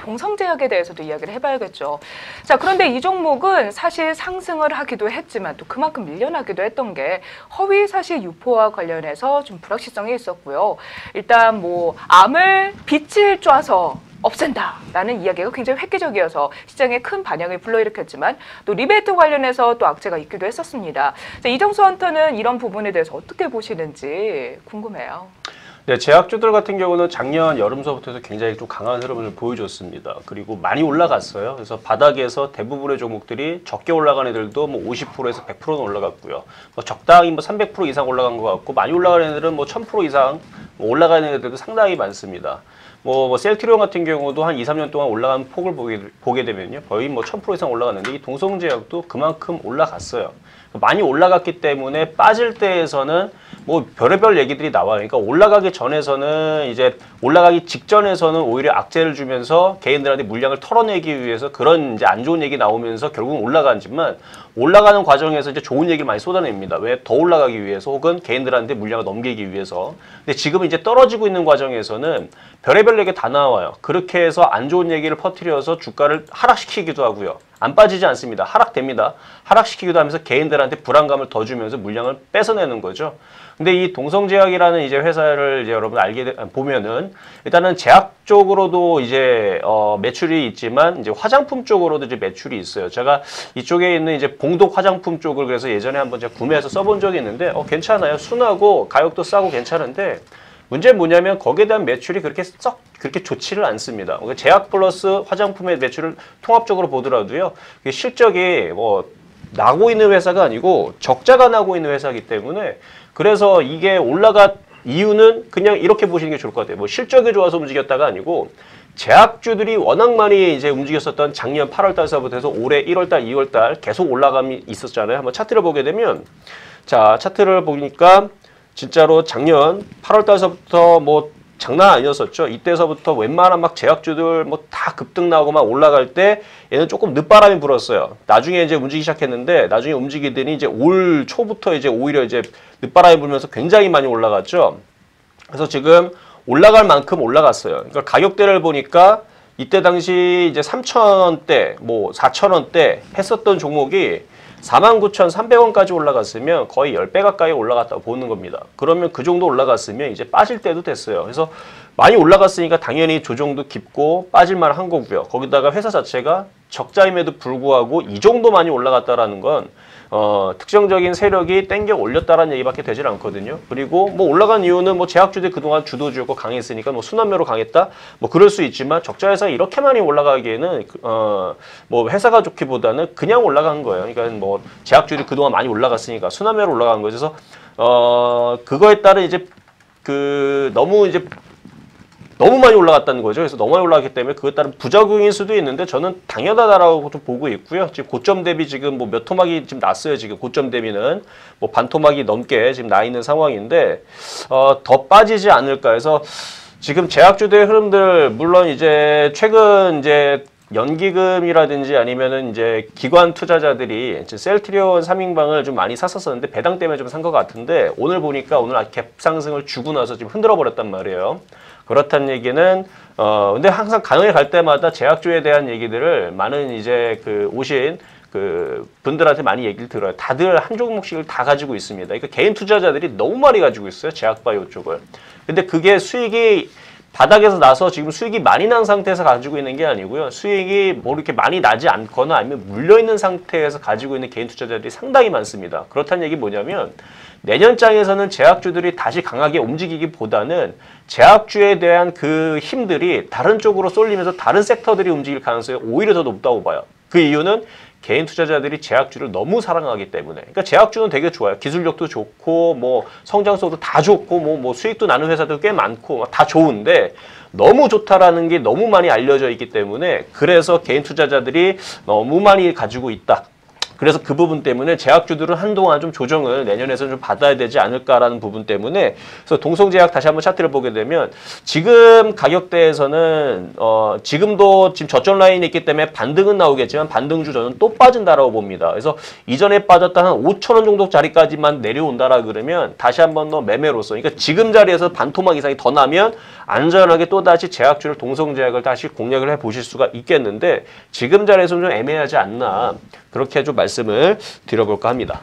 동성제약에 대해서도 이야기를 해봐야겠죠. 자, 그런데 이 종목은 사실 상승을 하기도 했지만 또 그만큼 밀려나기도 했던 게 허위 사실 유포와 관련해서 좀 불확실성이 있었고요. 일단 뭐 암을 빛을 쏴서 없앤다라는 이야기가 굉장히 획기적이어서 시장에 큰 반향을 불러일으켰지만 또 리베이트 관련해서 또 악재가 있기도 했었습니다. 자, 이정수 헌터는 이런 부분에 대해서 어떻게 보시는지 궁금해요. 네, 제약주들 같은 경우는 작년 여름서부터 해서 굉장히 좀 강한 흐름을 보여줬습니다. 그리고 많이 올라갔어요. 그래서 바닥에서 대부분의 종목들이 적게 올라간 애들도 뭐 50%에서 100%는 올라갔고요. 뭐 적당히 뭐 300% 이상 올라간 것 같고, 많이 올라간 애들은 뭐 1000% 이상 올라가는 애들도 상당히 많습니다. 뭐 셀트리온 같은 경우도 한 2, 3년 동안 올라간 폭을 보게 되면요, 거의 뭐 1000% 이상 올라갔는데 이 동성제약도 그만큼 올라갔어요. 많이 올라갔기 때문에 빠질 때에서는 뭐 별의별 얘기들이 나와요. 그러니까 올라가기 전에서는, 이제 올라가기 직전에서는 오히려 악재를 주면서 개인들한테 물량을 털어내기 위해서 그런 이제 안 좋은 얘기 나오면서 결국은 올라가지만, 올라가는 과정에서 이제 좋은 얘기를 많이 쏟아냅니다. 왜? 더 올라가기 위해서, 혹은 개인들한테 물량을 넘기기 위해서. 근데 지금은 이제 떨어지고 있는 과정에서는 별의별 얘기 다 나와요. 그렇게 해서 안 좋은 얘기를 퍼뜨려서 주가를 하락시키기도 하고요. 안 빠지지 않습니다. 하락됩니다. 하락시키기도 하면서 개인들한테 불안감을 더 주면서 물량을 뺏어내는 거죠. 근데 이 동성제약이라는 이제 회사를 이제 여러분 보면은, 일단은 제약 쪽으로도 이제 매출이 있지만 이제 화장품 쪽으로도 이제 매출이 있어요. 제가 이쪽에 있는 이제 봉독 화장품 쪽을 그래서 예전에 한번 제가 구매해서 써본 적이 있는데 괜찮아요. 순하고 가격도 싸고 괜찮은데, 문제는 뭐냐면 거기에 대한 매출이 그렇게 좋지를 않습니다. 제약 플러스 화장품의 매출을 통합적으로 보더라도요, 실적이 뭐 나고 있는 회사가 아니고 적자가 나고 있는 회사이기 때문에, 그래서 이게 올라간 이유는 그냥 이렇게 보시는 게 좋을 것 같아요. 뭐 실적이 좋아서 움직였다가 아니고, 제약주들이 워낙 많이 이제 움직였었던 작년 8월 달서부터 해서 올해 1월 달, 2월 달 계속 올라감이 있었잖아요. 한번 차트를 보게 되면, 자, 차트를 보니까 진짜로 작년 8월 달서부터 뭐 장난 아니었었죠. 이때서부터 웬만한 막 제약주들 뭐 다 급등 나오고 막 올라갈 때 얘는 조금 늦바람이 불었어요. 나중에 이제 움직이기 시작했는데, 나중에 움직이더니 이제 올 초부터 이제 오히려 이제 늦바람이 불면서 굉장히 많이 올라갔죠. 그래서 지금 올라갈 만큼 올라갔어요. 그러니까 가격대를 보니까 이때 당시 이제 3,000원대, 뭐 4,000원대 했었던 종목이 49,300원까지 올라갔으면 거의 10배 가까이 올라갔다고 보는 겁니다. 그러면 그 정도 올라갔으면 이제 빠질 때도 됐어요. 그래서 많이 올라갔으니까 당연히 조정도 깊고 빠질만 한 거고요. 거기다가 회사 자체가 적자임에도 불구하고 이 정도 많이 올라갔다라는 건 특정적인 세력이 땡겨 올렸다라는 얘기밖에 되질 않거든요. 그리고 뭐 올라간 이유는 뭐 제약주들 그동안 주도주였고 강했으니까 뭐 순환매로 강했다, 뭐 그럴 수 있지만, 적자에서 이렇게 많이 올라가기에는 뭐 회사가 좋기보다는 그냥 올라간 거예요. 그러니까 뭐 제약주들이 그동안 많이 올라갔으니까 순환매로 올라간 거예요. 그래서 그거에 따른 이제 너무 많이 올라갔다는 거죠. 그래서 너무 많이 올라갔기 때문에 그에 따른 부작용일 수도 있는데, 저는 당연하다라고 좀 보고 있고요. 지금 고점 대비 지금 뭐 몇 토막이 지금 났어요. 지금 고점 대비는 뭐 반 토막이 넘게 지금 나 있는 상황인데, 더 빠지지 않을까 해서 지금 제약주들의 흐름들, 물론 이제 최근 이제 연기금이라든지 아니면은 이제 기관 투자자들이 이제 셀트리온 3인방을 좀 많이 샀었는데 배당 때문에 좀 산 것 같은데, 오늘 보니까 오늘 갭 상승을 주고 나서 지금 흔들어 버렸단 말이에요. 그렇다는 얘기는 근데 항상 강의에 갈 때마다 제약주에 대한 얘기들을 많은 이제 오신 분들한테 많이 얘기를 들어요. 다들 한 종목씩을 다 가지고 있습니다. 그러니까 개인 투자자들이 너무 많이 가지고 있어요. 제약바이오 쪽을. 근데 그게 수익이 바닥에서 나서 지금 수익이 많이 난 상태에서 가지고 있는 게 아니고요. 수익이 뭐 이렇게 많이 나지 않거나 아니면 물려있는 상태에서 가지고 있는 개인 투자자들이 상당히 많습니다. 그렇다는 얘기 뭐냐면, 내년장에서는 제약주들이 다시 강하게 움직이기보다는 제약주에 대한 그 힘들이 다른 쪽으로 쏠리면서 다른 섹터들이 움직일 가능성이 오히려 더 높다고 봐요. 그 이유는 개인 투자자들이 제약주를 너무 사랑하기 때문에. 그러니까 제약주는 되게 좋아요. 기술력도 좋고 뭐 성장성도 다 좋고 뭐 수익도 나는 회사도 꽤 많고 다 좋은데, 너무 좋다라는 게 너무 많이 알려져 있기 때문에, 그래서 개인 투자자들이 너무 많이 가지고 있다. 그래서 그 부분 때문에 제약주들은 한동안 좀 조정을 내년에서 좀 받아야 되지 않을까라는 부분 때문에 그래서 동성제약 다시 한번 차트를 보게 되면 지금 가격대에서는 지금도 지금 저점 라인이 있기 때문에 반등은 나오겠지만 반등주 저는 또 빠진다라고 봅니다. 그래서 이전에 빠졌던 한 5,000원 정도 자리까지만 내려온다라 그러면 다시 한번 더 매매로서 그러니까 지금 자리에서 반토막 이상이 더 나면 안전하게 또 다시 제약주를 동성제약을 다시 공략을 해 보실 수가 있겠는데 지금 자리에서는 좀 애매하지 않나 그렇게 좀 말씀을 드려볼까 합니다.